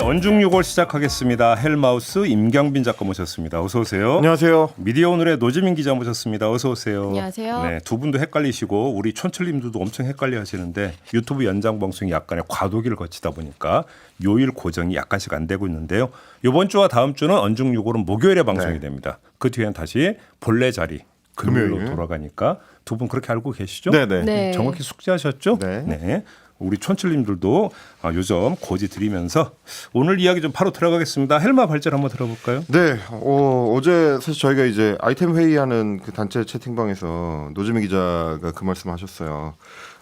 언중6월 시작하겠습니다. 헬마우스 임경빈 작가 모셨습니다. 어서 오세요. 안녕하세요. 미디어 오늘의 노지민 기자 모셨습니다. 어서 오세요. 안녕하세요. 네, 두 분도 헷갈리시고 우리 촌철님들도 엄청 헷갈려 하시는데 유튜브 연장 방송이 약간의 과도기를 거치다 보니까 요일 고정이 약간씩 안 되고 있는데요. 이번 주와 다음 주는 언중6월은 목요일에 방송이 됩니다. 그 뒤에는 다시 본래 자리 금요일로 돌아가니까 두 분 그렇게 알고 계시죠? 네네. 네. 정확히 숙지하셨죠? 네. 우리 촌철님들도 요즘 고지 드리면서 오늘 이야기 좀 바로 들어가겠습니다. 헬마 발제를 한번 들어볼까요? 네. 어제 사실 저희가 이제 아이템 회의하는 그 단체 채팅방에서 노지민 기자가 그 말씀하셨어요.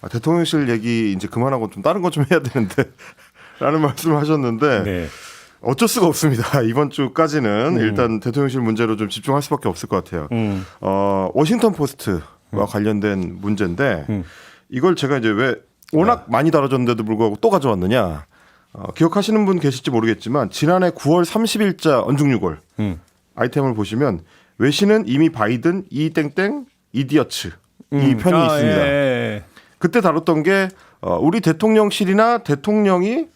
대통령실 얘기 이제 그만하고 좀 다른 거 좀 해야 되는데 라는 말씀을 하셨는데 네. 어쩔 수가 없습니다. 이번 주까지는 일단 대통령실 문제로 좀 집중할 수밖에 없을 것 같아요. 워싱턴 포스트와 관련된 문제인데 이걸 제가 이제 왜 워낙 많이 다뤄졌는데도 불구하고 또 가져왔느냐. 기억하시는 분 계실지 모르겠지만 지난해 9월 30일자 언중6월 아이템을 보시면 외신은 이미 바이든 이땡땡 이디어츠 이 편이 있습니다. 예. 그때 다뤘던 게 우리 대통령실이나 대통령이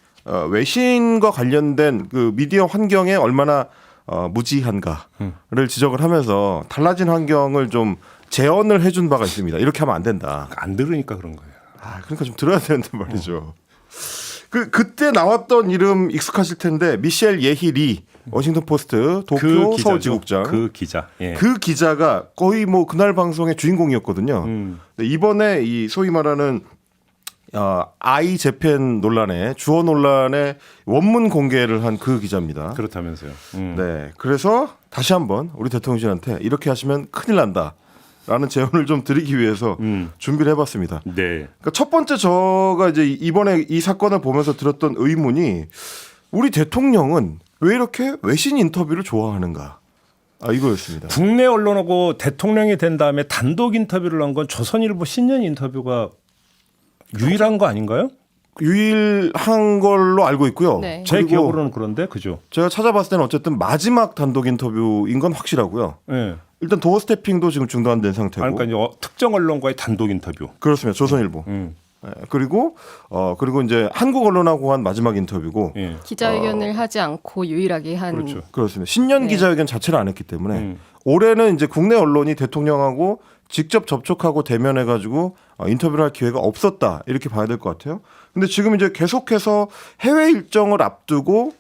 외신과 관련된 그 미디어 환경에 얼마나 무지한가를 지적을 하면서 달라진 환경을 좀 재현을 해준 바가 있습니다. 이렇게 하면 안 된다. 안 들으니까 그런 거예요. 그러니까 좀 들어야 되는데 말이죠. 그때 나왔던 이름 익숙하실 텐데 미셸 예히 리 워싱턴 포스트 도쿄 서울 지국장 그 기자. 예. 그 기자가 거의 뭐 그날 방송의 주인공이었거든요. 근데 이번에 이 소위 말하는 아이 재팬 논란에 주어 논란에 원문 공개를 한 그 기자입니다. 그렇다면서요. 네, 그래서 다시 한번 우리 대통령실한테 이렇게 하시면 큰일 난다. 라는 제언을 좀 드리기 위해서 준비를 해봤습니다. 네. 그러니까 첫 번째 저가 이제 이번에 이 사건을 보면서 들었던 의문이 우리 대통령은 왜 이렇게 외신 인터뷰를 좋아하는가? 이거였습니다. 국내 언론하고 대통령이 된 다음에 단독 인터뷰를 한 건 조선일보 신년 인터뷰가 유일한 거 아닌가요? 유일한 걸로 알고 있고요. 네. 제 그리고 기억으로는 그런데 그죠? 제가 찾아봤을 때는 어쨌든 마지막 단독 인터뷰인 건 확실하고요. 예. 일단 도어 스태핑도 지금 중단된 상태고. 그러니까 이제 특정 언론과의 단독 인터뷰. 그렇습니다. 조선일보. 그리고 이제 한국 언론하고 한 마지막 인터뷰고. 예. 기자회견을 하지 않고 유일하게 한 그렇죠. 그렇습니다. 신년 네. 기자회견 자체를 안 했기 때문에 올해는 이제 국내 언론이 대통령하고 직접 접촉하고 대면해가지고 인터뷰를 할 기회가 없었다 이렇게 봐야 될 것 같아요. 근데 지금 이제 계속해서 해외 일정을 앞두고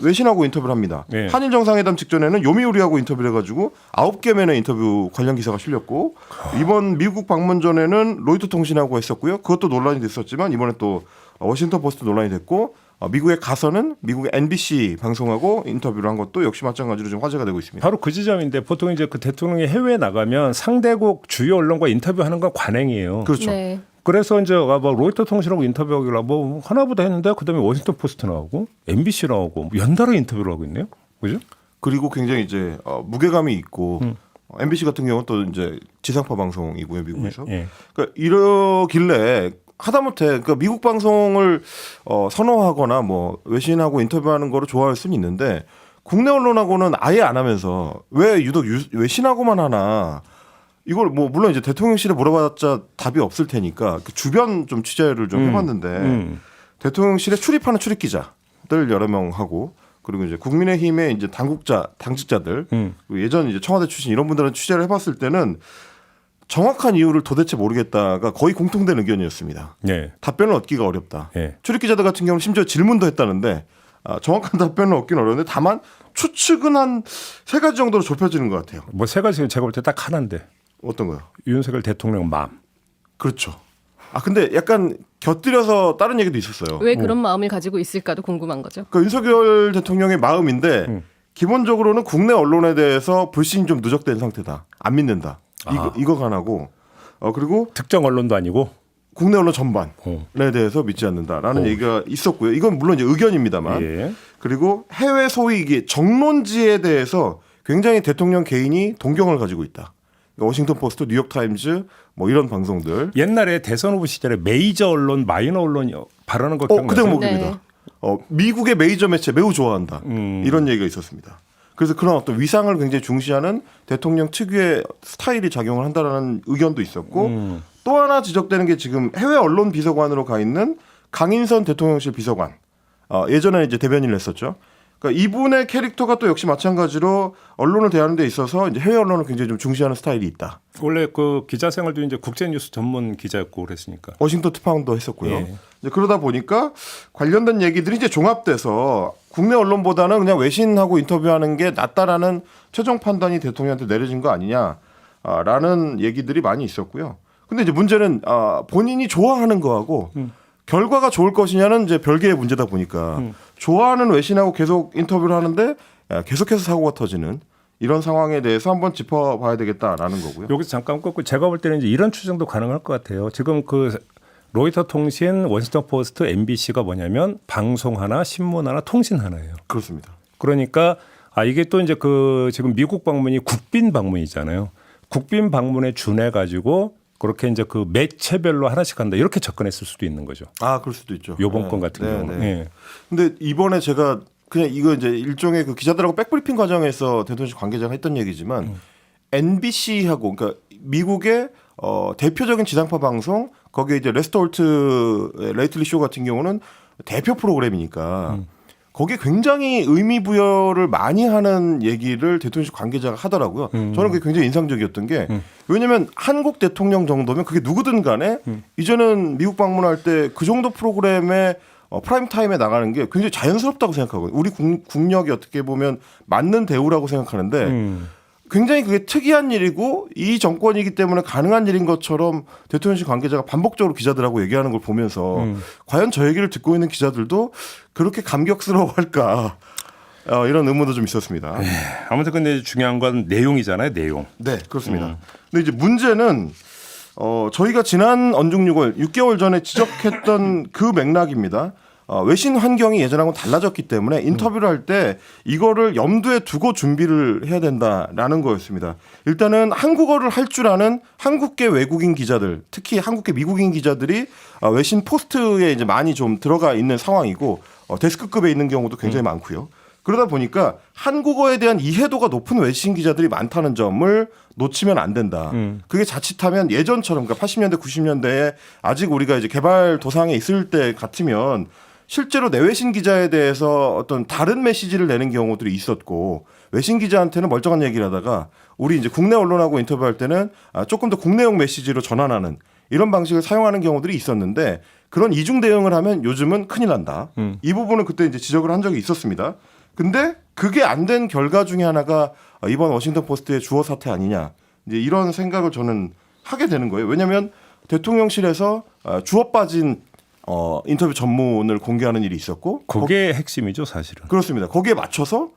외신하고 인터뷰를 합니다. 네. 한일 정상회담 직전에는 요미우리하고 인터뷰를 해가지고 9개면의 인터뷰 관련 기사가 실렸고 이번 미국 방문 전에는 로이터 통신하고 했었고요. 그것도 논란이 됐었지만 이번에 또 워싱턴 포스트 논란이 됐고 미국에 가서는 미국의 NBC 방송하고 인터뷰를 한 것도 역시 마찬가지로 좀 화제가 되고 있습니다. 바로 그 지점인데 보통 이제 그 대통령이 해외에 나가면 상대국 주요 언론과 인터뷰하는 건 관행이에요. 그렇죠. 네. 그래서 이제 뭐 로이터 통신하고 인터뷰하기로 뭐 하나보다 했는데 그다음에 워싱턴 포스트 나오고 MBC 나오고 연달아 인터뷰를 하고 있네요. 그죠? 그리고 굉장히 이제 무게감이 있고 MBC 같은 경우는 또 이제 지상파 방송이고요, 미국에서. 예. 그러니까 이러길래 하다못해 그러니까 미국 방송을 선호하거나 뭐 외신하고 인터뷰하는 거를 좋아할 수는 있는데 국내 언론하고는 아예 안 하면서 왜 유독 외신하고만 하나? 이걸 뭐 물론 이제 대통령실에 물어봤자 답이 없을 테니까 그 주변 좀 취재를 좀 해봤는데 대통령실에 출입하는 출입 기자들 여러 명 하고 그리고 이제 국민의힘의 이제 당직자들 그리고 예전 이제 청와대 출신 이런 분들은 취재를 해봤을 때는 정확한 이유를 도대체 모르겠다가 거의 공통된 의견이었습니다. 예. 답변을 얻기가 어렵다. 예. 출입 기자들 같은 경우는 심지어 질문도 했다는데 정확한 답변을 얻기는 어려운데 다만 추측은 한 3가지 정도로 좁혀지는 것 같아요. 뭐 세 가지 제가 볼 때 딱 하나인데 어떤 거요? 윤석열 대통령 마음. 그렇죠. 근데 약간 곁들여서 다른 얘기도 있었어요. 왜 그런 마음을 가지고 있을까도 궁금한 거죠. 그러니까 윤석열 대통령의 마음인데 기본적으로는 국내 언론에 대해서 불신이 좀 누적된 상태다. 안 믿는다. 이거가 하나고 그리고 특정 언론도 아니고 국내 언론 전반에 대해서 믿지 않는다라는 얘기가 있었고요. 이건 물론 이제 의견입니다만. 예. 그리고 해외 소위 이게 정론지에 대해서 굉장히 대통령 개인이 동경을 가지고 있다. 그러니까 워싱턴 포스트, 뉴욕 타임즈 뭐 이런 방송들. 옛날에 대선 후보 시절에 메이저 언론, 마이너 언론이 발언한 거 기억나세요? 그 대목입니다. 네. 미국의 메이저 매체 매우 좋아한다. 이런 얘기가 있었습니다. 그래서 그런 어떤 위상을 굉장히 중시하는 대통령 특유의 스타일이 작용을 한다라는 의견도 있었고 또 하나 지적되는 게 지금 해외 언론 비서관으로 가 있는 강인선 대통령실 비서관. 예전에 이제 대변인을 했었죠. 그러니까 이분의 캐릭터가 또 역시 마찬가지로 언론을 대하는 데 있어서 이제 해외 언론을 굉장히 좀 중시하는 스타일이 있다. 원래 그 기자 생활도 이제 국제뉴스 전문 기자였고 그랬으니까. 워싱턴 특파원도 했었고요. 예. 이제 그러다 보니까 관련된 얘기들이 이제 종합돼서 국내 언론보다는 그냥 외신하고 인터뷰하는 게 낫다라는 최종 판단이 대통령한테 내려진 거 아니냐라는 얘기들이 많이 있었고요. 근데 이제 문제는 본인이 좋아하는 거하고 결과가 좋을 것이냐는 이제 별개의 문제다 보니까 좋아하는 외신하고 계속 인터뷰를 하는데 계속해서 사고가 터지는 이런 상황에 대해서 한번 짚어봐야 되겠다라는 거고요. 여기서 잠깐 꺾고 제가 볼 때는 이제 이런 추정도 가능할 것 같아요. 지금 그 로이터 통신, 워싱턴 포스트, MBC가 뭐냐면 방송 하나, 신문 하나, 통신 하나예요. 그렇습니다. 그러니까 이게 또 이제 그 지금 미국 방문이 국빈 방문이잖아요. 국빈 방문에 준해 가지고 그렇게 이제 그 매체별로 하나씩 한다 이렇게 접근했을 수도 있는 거죠. 그럴 수도 있죠. 요번 건 같은 경우는. 예. 근데 이번에 제가 그냥 이거 이제 일종의 그 기자들하고 백브리핑 과정에서 대통령 관계자가 했던 얘기지만 NBC하고 그러니까 미국의 대표적인 지상파 방송 거기에 이제 레이틀리 쇼 같은 경우는 대표 프로그램이니까 거기에 굉장히 의미 부여를 많이 하는 얘기를 대통령실 관계자가 하더라고요. 저는 그게 굉장히 인상적이었던 게 왜냐하면 한국 대통령 정도면 그게 누구든 간에 이제는 미국 방문할 때 그 정도 프로그램에 프라임 타임에 나가는 게 굉장히 자연스럽다고 생각하거든요. 우리 국력이 어떻게 보면 맞는 대우라고 생각하는데 굉장히 그게 특이한 일이고 이 정권이기 때문에 가능한 일인 것처럼 대통령실 관계자가 반복적으로 기자들하고 얘기하는 걸 보면서 과연 저 얘기를 듣고 있는 기자들도 그렇게 감격스러워할까 이런 의문도 좀 있었습니다. 아무튼 근데 중요한 건 내용이잖아요. 내용. 네, 그렇습니다. 근데 이제 문제는 저희가 지난 언중 6월 6개월 전에 지적했던 그 맥락입니다. 외신 환경이 예전하고는 달라졌기 때문에 인터뷰를 할 때 이거를 염두에 두고 준비를 해야 된다라는 거였습니다. 일단은 한국어를 할 줄 아는 한국계 외국인 기자들, 특히 한국계 미국인 기자들이 외신 포스트에 이제 많이 좀 들어가 있는 상황이고 데스크급에 있는 경우도 굉장히 많고요. 그러다 보니까 한국어에 대한 이해도가 높은 외신 기자들이 많다는 점을 놓치면 안 된다. 그게 자칫하면 예전처럼 그러니까 80년대, 90년대에 아직 우리가 이제 개발 도상에 있을 때 같으면 실제로 내외신 기자에 대해서 어떤 다른 메시지를 내는 경우들이 있었고 외신 기자한테는 멀쩡한 얘기를 하다가 우리 이제 국내 언론하고 인터뷰할 때는 조금 더 국내용 메시지로 전환하는 이런 방식을 사용하는 경우들이 있었는데 그런 이중 대응을 하면 요즘은 큰일 난다. 이 부분은 그때 이제 지적을 한 적이 있었습니다. 근데 그게 안 된 결과 중에 하나가 이번 워싱턴 포스트의 주어 사태 아니냐. 이제 이런 생각을 저는 하게 되는 거예요. 왜냐하면 대통령실에서 주어 빠진 인터뷰 전문을 공개하는 일이 있었고 그게 핵심이죠, 사실은. 그렇습니다. 거기에 맞춰서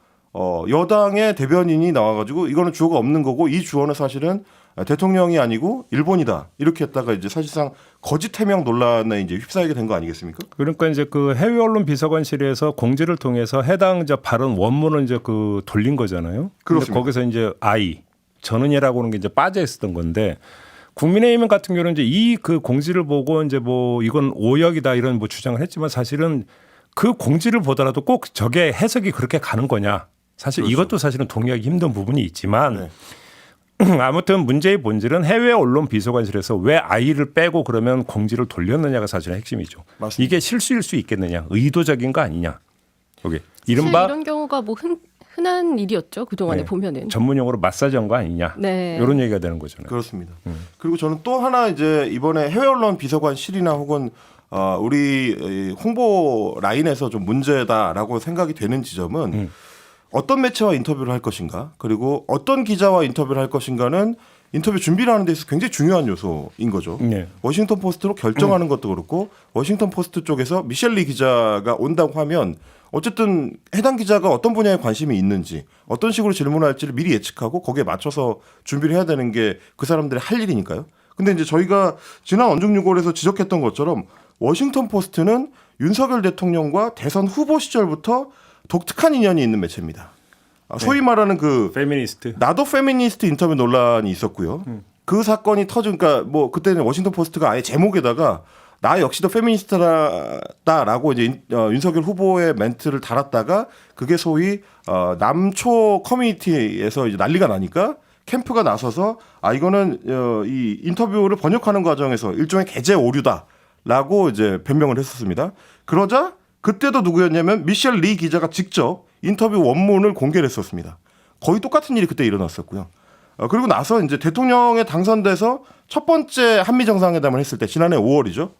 여당의 대변인이 나와가지고 이거는 주어가 없는 거고 이 주어는 사실은 대통령이 아니고 일본이다 이렇게 했다가 이제 사실상 거짓 해명 논란에 이제 휩싸이게 된 거 아니겠습니까? 그러니까 이제 그 해외 언론 비서관실에서 공지를 통해서 해당 이제 발언 원문을 이제 그 돌린 거잖아요. 그렇습니다. 거기서 이제 전은예라고 하는 게 이제 빠져 있었던 건데 국민의힘 같은 경우는 이제 이 그 공지를 보고 이제 뭐 이건 오역이다 이런 뭐 주장을 했지만 사실은 그 공지를 보더라도 꼭 저게 해석이 그렇게 가는 거냐. 사실 그렇죠. 이것도 사실은 동의하기 힘든 부분이 있지만 네. 아무튼 문제의 본질은 해외 언론 비서관실에서 왜 아이를 빼고 그러면 공지를 돌렸느냐가 사실은 핵심이죠. 맞습니다. 이게 실수일 수 있겠느냐, 의도적인 거 아니냐. 여기 사실 이른바 이런 경우가 뭐 흔한 일이었죠. 그동안에 네. 보면은. 전문용어로 마사지한 거 아니냐. 네. 이런 얘기가 되는 거잖아요. 그렇습니다. 그리고 저는 또 하나 이제 이번에 해외 언론 비서관실이나 혹은 우리 홍보 라인에서 좀 문제다라고 생각이 되는 지점은 어떤 매체와 인터뷰를 할 것인가 그리고 어떤 기자와 인터뷰를 할 것인가는 인터뷰 준비를 하는 데 있어서 굉장히 중요한 요소인 거죠. 네. 워싱턴 포스트로 결정하는 것도 그렇고 워싱턴 포스트 쪽에서 미셸리 기자가 온다고 하면 어쨌든 해당 기자가 어떤 분야에 관심이 있는지 어떤 식으로 질문할지를 미리 예측하고 거기에 맞춰서 준비를 해야 되는 게 그 사람들의 할 일이니까요. 근데 이제 저희가 지난 언중 6월에서 지적했던 것처럼 워싱턴 포스트는 윤석열 대통령과 대선 후보 시절부터 독특한 인연이 있는 매체입니다. 소위 말하는 그 페미니스트. 나도 페미니스트 인터뷰 논란이 있었고요. 그 사건이 터진 그러니까 뭐 그때는 워싱턴 포스트가 아예 제목에다가 나 역시도 페미니스트다라고 이제 윤석열 후보의 멘트를 달았다가 그게 소위 남초 커뮤니티에서 이제 난리가 나니까 캠프가 나서서 이거는 이 인터뷰를 번역하는 과정에서 일종의 게재 오류다라고 이제 변명을 했었습니다. 그러자 그때도 누구였냐면 미셸 리 기자가 직접 인터뷰 원문을 공개를 했었습니다. 거의 똑같은 일이 그때 일어났었고요. 그리고 나서 이제 대통령에 당선돼서 첫 번째 한미 정상회담을 했을 때 지난해 5월이죠.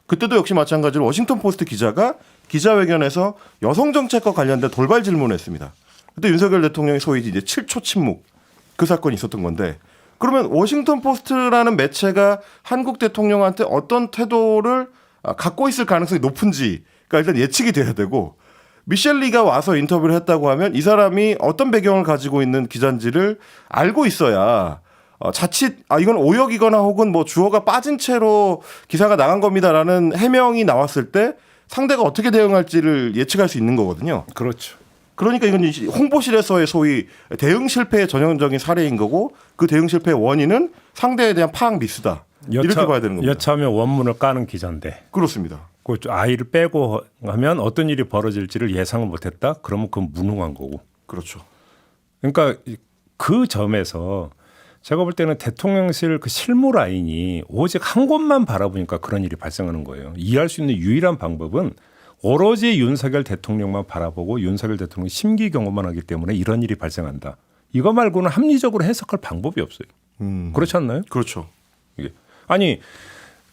그때도 역시 마찬가지로 워싱턴 포스트 기자가 기자회견에서 여성 정책과 관련된 돌발 질문을 했습니다. 그때 윤석열 대통령이 소위 이제 7초 침묵 그 사건이 있었던 건데 그러면 워싱턴 포스트라는 매체가 한국 대통령한테 어떤 태도를 갖고 있을 가능성이 높은지가 일단 예측이 돼야 되고 미셸 리가 와서 인터뷰를 했다고 하면 이 사람이 어떤 배경을 가지고 있는 기자인지를 알고 있어야 자칫 이건 오역이거나 혹은 뭐 주어가 빠진 채로 기사가 나간 겁니다라는 해명이 나왔을 때 상대가 어떻게 대응할지를 예측할 수 있는 거거든요. 그렇죠. 그러니까 이건 홍보실에서의 소위 대응 실패의 전형적인 사례인 거고 그 대응 실패의 원인은 상대에 대한 파악 미스다. 이렇게 봐야 되는 겁니다. 여차하면 원문을 까는 기자인데 그렇습니다. 그 아이를 빼고 하면 어떤 일이 벌어질지를 예상을 못했다. 그러면 그건 무능한 거고. 그렇죠. 그러니까 그 점에서 제가 볼 때는 대통령실 그 실무 라인이 오직 한 곳만 바라보니까 그런 일이 발생하는 거예요. 이해할 수 있는 유일한 방법은 오로지 윤석열 대통령만 바라보고 윤석열 대통령이 심기 경험만 하기 때문에 이런 일이 발생한다. 이거 말고는 합리적으로 해석할 방법이 없어요. 그렇지 않나요? 그렇죠. 이게. 아니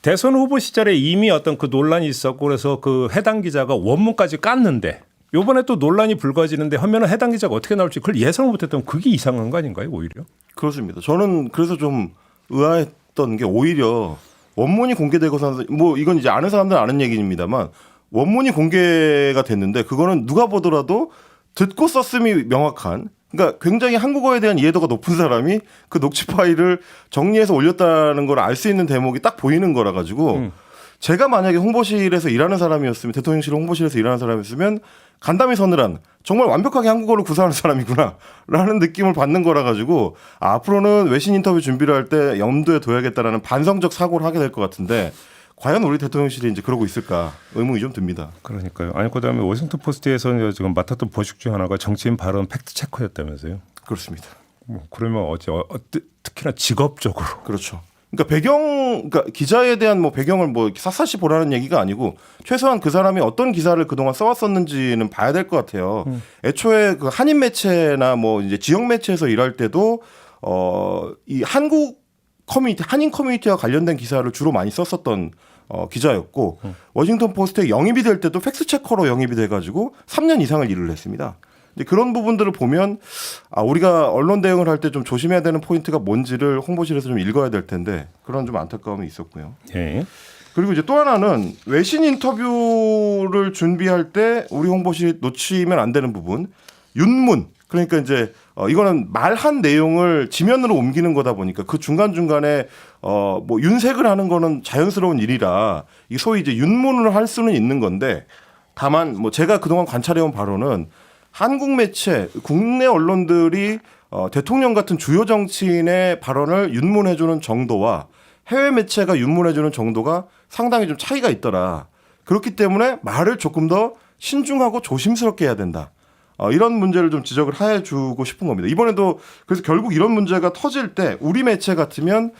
대선 후보 시절에 이미 어떤 그 논란이 있었고 그래서 그 해당 기자가 원문까지 깠는데 이번에 또 논란이 불거지는데 하면은 해당 기자가 어떻게 나올지 그걸 예상을 못했던 그게 이상한 거 아닌가요 오히려? 그렇습니다. 저는 그래서 좀 의아했던 게 오히려 원문이 공개되고서 뭐 이건 이제 아는 사람들은 아는 얘기입니다만 원문이 공개가 됐는데 그거는 누가 보더라도 듣고 썼음이 명확한 그러니까 굉장히 한국어에 대한 이해도가 높은 사람이 그 녹취 파일을 정리해서 올렸다는 걸 알 수 있는 대목이 딱 보이는 거라 가지고 제가 만약에 홍보실에서 일하는 사람이었으면 대통령실 홍보실에서 일하는 사람이었으면 간담이 서늘한 정말 완벽하게 한국어를 구사하는 사람이구나라는 느낌을 받는 거라 가지고 앞으로는 외신 인터뷰 준비를 할 때 염두에 둬야겠다라는 반성적 사고를 하게 될 것 같은데 과연 우리 대통령실이 이제 그러고 있을까 의문이 좀 듭니다. 그러니까요. 아니 그다음에 워싱턴 포스트에서 지금 맡았던 보식 중 하나가 정치인 발언 팩트 체커였다면서요? 그렇습니다. 그러면 특히나 직업적으로 그렇죠. 그러니까 그러니까 기자에 대한 뭐 배경을 뭐 샅샅이 보라는 얘기가 아니고 최소한 그 사람이 어떤 기사를 그동안 써왔었는지는 봐야 될 것 같아요. 애초에 그 한인 매체나 뭐 이제 지역 매체에서 일할 때도 이 한국 한인 커뮤니티와 관련된 기사를 주로 많이 썼었던 기자였고 워싱턴 포스트에 영입이 될 때도 팩스 체커로 영입이 돼가지고 3년 이상을 일을 했습니다. 이제 그런 부분들을 보면 우리가 언론 대응을 할 때 좀 조심해야 되는 포인트가 뭔지를 홍보실에서 좀 읽어야 될 텐데 그런 좀 안타까움이 있었고요. 예. 그리고 이제 또 하나는 외신 인터뷰를 준비할 때 우리 홍보실이 놓치면 안 되는 부분 윤문 그러니까 이제 이거는 말한 내용을 지면으로 옮기는 거다 보니까 그 중간중간에 뭐 윤색을 하는 거는 자연스러운 일이라 이 소위 이제 윤문을 할 수는 있는 건데 다만 뭐 제가 그동안 관찰해온 바로는 한국 매체, 국내 언론들이 대통령 같은 주요 정치인의 발언을 윤문해주는 정도와 해외 매체가 윤문해주는 정도가 상당히 좀 차이가 있더라. 그렇기 때문에 말을 조금 더 신중하고 조심스럽게 해야 된다. 이런 문제를 좀 지적을 해주고 싶은 겁니다. 이번에도 그래서 결국 이런 문제가 터질 때 우리 매체 같으면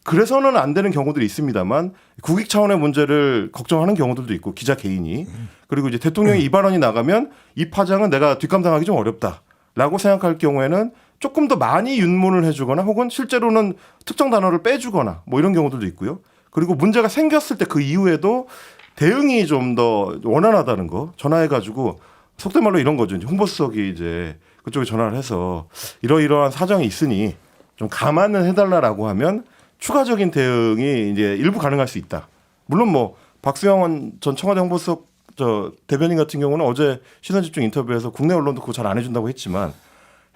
그래서는 안 되는 경우들이 있습니다만 국익 차원의 문제를 걱정하는 경우들도 있고 기자 개인이 그리고 이제 대통령이 이 발언이 나가면 이 파장은 내가 뒷감당하기 좀 어렵다라고 생각할 경우에는 조금 더 많이 윤문을 해주거나 혹은 실제로는 특정 단어를 빼주거나 뭐 이런 경우들도 있고요. 그리고 문제가 생겼을 때 그 이후에도 대응이 좀 더 원활하다는 거 전화해가지고 속된 말로 이런 거죠. 홍보수석이 이제 그쪽에 전화를 해서 이러이러한 사정이 있으니 좀 감안을 해달라라고 하면 추가적인 대응이 이제 일부 가능할 수 있다. 물론 뭐 박수영 전 청와대 홍보수석 대변인 같은 경우는 어제 시선집중 인터뷰에서 국내 언론도 그거 잘 안 해준다고 했지만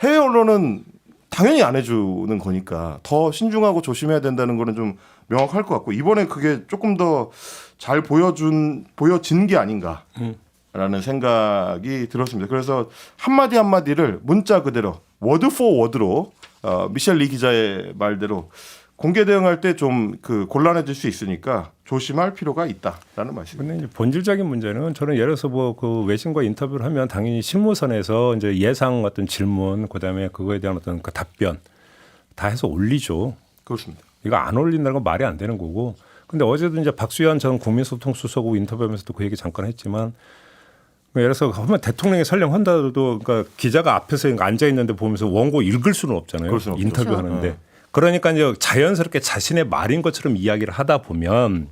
해외 언론은 당연히 안 해주는 거니까 더 신중하고 조심해야 된다는 거는 좀 명확할 것 같고 이번에 그게 조금 더 잘 보여진 게 아닌가라는 생각이 들었습니다. 그래서 한마디 한마디를 문자 그대로 워드 포 워드로 미셸 리 기자의 말대로 공개 대응할 때 좀 그 곤란해질 수 있으니까 조심할 필요가 있다라는 말씀입니다. 근데 이제 본질적인 문제는 저는 예를 들어서 뭐 그 외신과 인터뷰를 하면 당연히 실무선에서 이제 예상 어떤 질문 그다음에 그거에 대한 어떤 그 답변 다 해서 올리죠. 그렇습니다. 이거 안 올린다는 건 말이 안 되는 거고. 근데 어제도 이제 박수현 전 국민소통수석하고 인터뷰하면서도 그 얘기 잠깐 했지만 예를 들어서 한번 대통령이 설령 한다도 그러니까 기자가 앞에서 앉아 있는데 보면서 원고 읽을 수는 없잖아요. 그럴 수는 없죠. 인터뷰하는데. 그렇죠. 그러니까 이제 자연스럽게 자신의 말인 것처럼 이야기를 하다 보면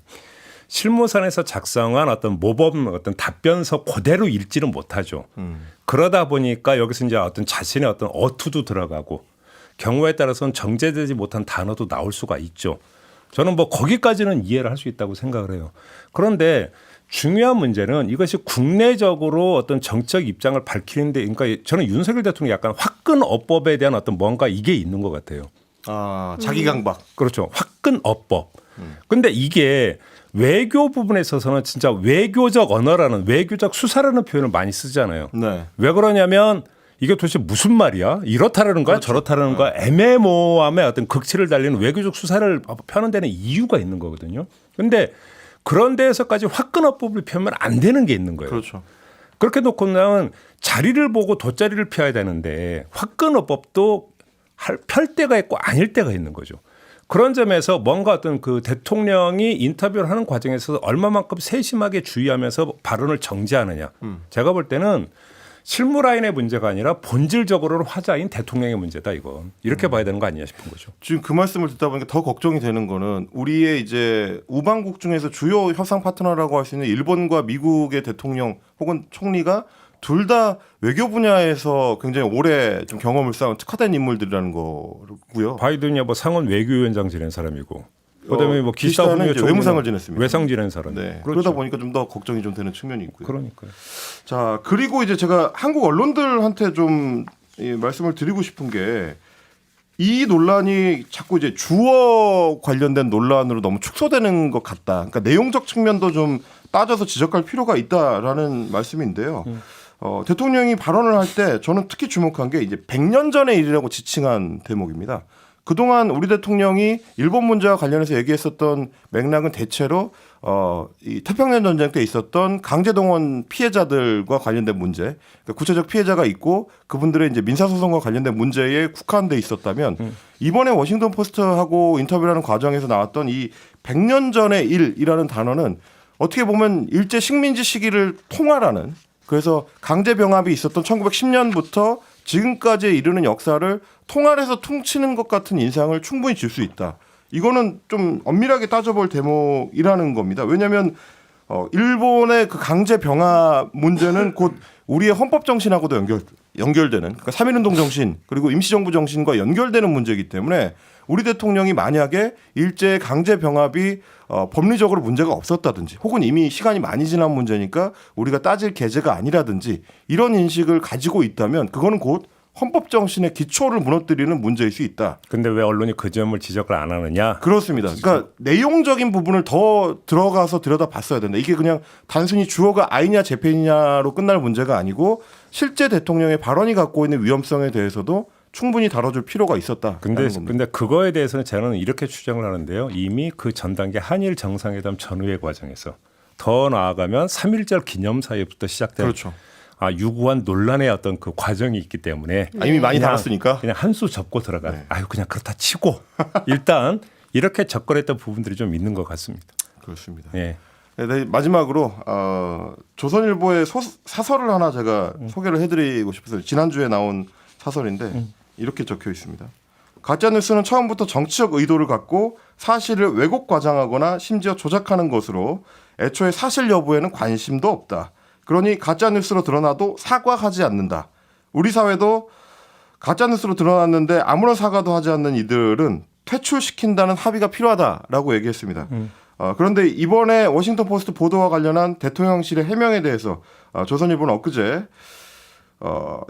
실무선에서 작성한 어떤 모범 어떤 답변서 그대로 읽지는 못하죠. 그러다 보니까 여기서 이제 어떤 자신의 어떤 어투도 들어가고 경우에 따라서는 정제되지 못한 단어도 나올 수가 있죠. 저는 뭐 거기까지는 이해를 할 수 있다고 생각을 해요. 그런데 중요한 문제는 이것이 국내적으로 어떤 정책 입장을 밝히는데 그러니까 저는 윤석열 대통령이 약간 화끈어법에 대한 어떤 뭔가 이게 있는 것 같아요. 아, 자기 강박. 그렇죠. 화끈어법. 근데 이게 외교 부분에 있어서는 진짜 외교적 언어라는 외교적 수사라는 표현을 많이 쓰잖아요. 네. 왜 그러냐면 이게 도대체 무슨 말이야? 이렇다라는 거야? 저렇다라는 거야? 애매모호함의 어떤 극치를 달리는 외교적 수사를 펴는 데는 이유가 있는 거거든요. 근데 그런 데에서까지 화끈어법을 펴면 안 되는 게 있는 거예요. 그렇죠. 그렇게 놓고 나면 자리를 보고 돗자리를 펴야 되는데 화끈어법도 펼 때가 있고 아닐 때가 있는 거죠. 그런 점에서 뭔가 어떤 그 대통령이 인터뷰를 하는 과정에서 얼마만큼 세심하게 주의하면서 발언을 정제하느냐. 제가 볼 때는 실무 라인의 문제가 아니라 본질적으로는 화자인 대통령의 문제다 이건. 이렇게 봐야 되는 거 아니냐 싶은 거죠. 지금 그 말씀을 듣다 보니까 더 걱정이 되는 거는 우리의 이제 우방국 중에서 주요 협상 파트너라고 할 수 있는 일본과 미국의 대통령 혹은 총리가 둘 다 외교 분야에서 굉장히 오래 좀 경험을 쌓은 특화된 인물들이라는 거고요. 바이든이 뭐 상원 외교위원장 지낸 사람이고 그다음에 뭐 기시다 기시다는 후미오 이제 총리는 외무상을 지냈습니다. 외상 지낸 사람. 네. 그렇죠. 그러다 보니까 좀 더 걱정이 좀 되는 측면이 있고요. 그러니까요. 자, 그리고 이제 제가 한국 언론들한테 좀 말씀을 드리고 싶은 게 이 논란이 자꾸 이제 주어 관련된 논란으로 너무 축소되는 것 같다. 그러니까 내용적 측면도 좀 따져서 지적할 필요가 있다라는 말씀인데요. 대통령이 발언을 할 때 저는 특히 주목한 게 이제 100년 전의 일이라고 지칭한 대목입니다. 그동안 우리 대통령이 일본 문제와 관련해서 얘기했었던 맥락은 대체로 이 태평양 전쟁 때 있었던 강제동원 피해자들과 관련된 문제, 그러니까 구체적 피해자가 있고 그분들의 이제 민사소송과 관련된 문제에 국한돼 있었다면 이번에 워싱턴 포스트하고 인터뷰를 하는 과정에서 나왔던 이 100년 전의 일이라는 단어는 어떻게 보면 일제 식민지 시기를 통할하는 그래서 강제병합이 있었던 1910년부터 지금까지에 이르는 역사를 통할해서 퉁치는 것 같은 인상을 충분히 줄 수 있다. 이거는 좀 엄밀하게 따져볼 대목이라는 겁니다. 왜냐하면 일본의 그 강제병합 문제는 곧 우리의 헌법 정신하고도 연결되는 그러니까 3.1운동 정신 그리고 임시정부 정신과 연결되는 문제이기 때문에 우리 대통령이 만약에 일제 강제병합이 법리적으로 문제가 없었다든지 혹은 이미 시간이 많이 지난 문제니까 우리가 따질 계제가 아니라든지 이런 인식을 가지고 있다면 그거는 곧 헌법 정신의 기초를 무너뜨리는 문제일 수 있다. 근데 왜 언론이 그 점을 지적을 안 하느냐? 그렇습니다. 그러니까 내용적인 부분을 더 들어가서 들여다봤어야 된다. 이게 그냥 단순히 주어가 아이냐 재팬이냐로 끝날 문제가 아니고 실제 대통령의 발언이 갖고 있는 위험성에 대해서도 충분히 다뤄줄 필요가 있었다. 근데 그거에 대해서는 저는 이렇게 추정을 하는데요. 이미 그 전 단계 한일 정상회담 전후의 과정에서 더 나아가면 3.1절 기념사회부터 시작된 그렇죠. 유구한 논란의 어떤 그 과정이 있기 때문에 이미 많이 다뤘으니까 그냥 한 수 접고 들어가. 네. 아유 그냥 그렇다 치고 일단 이렇게 접근했던 부분들이 좀 있는 것 같습니다. 그렇습니다. 예. 네, 마지막으로 조선일보의 사설을 하나 제가 소개를 해드리고 싶어서 지난주에 나온 사설인데 이렇게 적혀 있습니다. 가짜뉴스는 처음부터 정치적 의도를 갖고 사실을 왜곡 과장하거나 심지어 조작하는 것으로 애초에 사실 여부에는 관심도 없다. 그러니 가짜뉴스로 드러나도 사과하지 않는다. 우리 사회도 가짜뉴스로 드러났는데 아무런 사과도 하지 않는 이들은 퇴출시킨다는 합의가 필요하다라고 얘기했습니다. 그런데 이번에 워싱턴 포스트 보도와 관련한 대통령실의 해명에 대해서 조선일보는 엊그제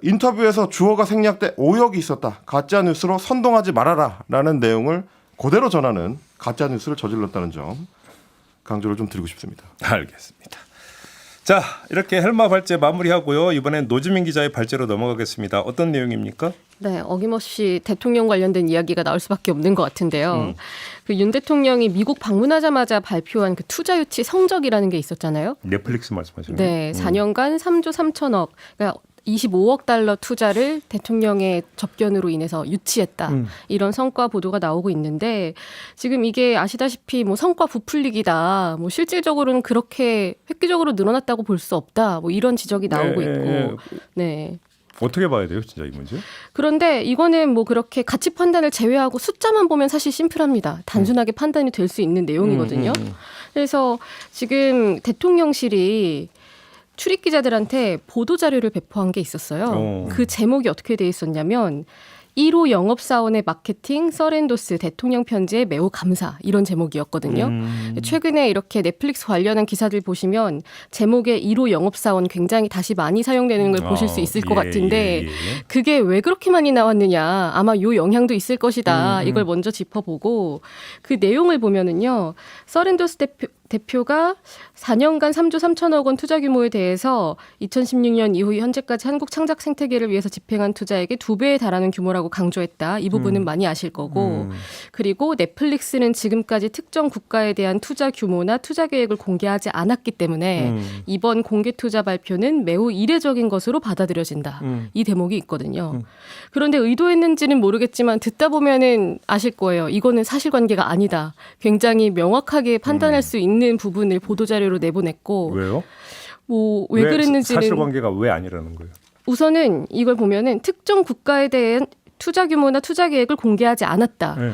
인터뷰에서 주어가 생략돼 오역이 있었다. 가짜뉴스로 선동하지 말아라라는 내용을 그대로 전하는 가짜뉴스를 저질렀다는 점 강조를 좀 드리고 싶습니다. 알겠습니다. 자, 이렇게 헬마 발제 마무리하고요. 이번엔 노지민 기자의 발제로 넘어가겠습니다. 어떤 내용입니까? 네, 어김없이 대통령 관련된 이야기가 나올 수밖에 없는 것 같은데요. 그 윤 대통령이 미국 방문하자마자 발표한 그 투자 유치 성적이라는 게 있었잖아요. 넷플릭스 말씀하시는 네, 4년간 3조 3천억. 그러니까 25억 달러 투자를 대통령의 접견으로 인해서 유치했다. 이런 성과 보도가 나오고 있는데 지금 이게 아시다시피 뭐 성과 부풀리기다. 뭐 실질적으로는 그렇게 획기적으로 늘어났다고 볼 수 없다. 뭐 이런 지적이 나오고 있고. 네. 어떻게 봐야 돼요, 진짜 이 문제? 그런데 이거는 뭐 그렇게 가치 판단을 제외하고 숫자만 보면 사실 심플합니다. 단순하게 판단이 될 수 있는 내용이거든요. 그래서 지금 대통령실이 출입 기자들한테 보도 자료를 배포한 게 있었어요. 그 제목이 어떻게 돼 있었냐면 1호 영업사원의 마케팅 서렌도스 대통령 편지에 매우 감사 이런 제목이었거든요. 최근에 이렇게 넷플릭스 관련한 기사들 보시면 제목에 1호 영업사원 굉장히 다시 많이 사용되는 걸 보실 수 있을 것 같은데 그게 왜 그렇게 많이 나왔느냐 아마 요 영향도 있을 것이다. 이걸 먼저 짚어보고 그 내용을 보면은요. 서렌도스 대표가 4년간 3조 3천억 원 투자 규모에 대해서 2016년 이후 현재까지 한국 창작 생태계를 위해서 집행한 투자액의 2배에 달하는 규모라고 강조했다. 이 부분은 많이 아실 거고. 그리고 넷플릭스는 지금까지 특정 국가에 대한 투자 규모나 투자 계획을 공개하지 않았기 때문에 이번 공개 투자 발표는 매우 이례적인 것으로 받아들여진다. 이 대목이 있거든요. 그런데 의도했는지는 모르겠지만 듣다 보면은 아실 거예요. 이거는 사실관계가 아니다. 굉장히 명확하게 판단할 수 있는 부분을 보도자료로 내보냈고 왜요? 뭐 왜 그랬는지는 사실관계가 왜 아니라는 거예요? 우선은 이걸 보면은 특정 국가에 대한 투자 규모나 투자 계획을 공개하지 않았다. 네.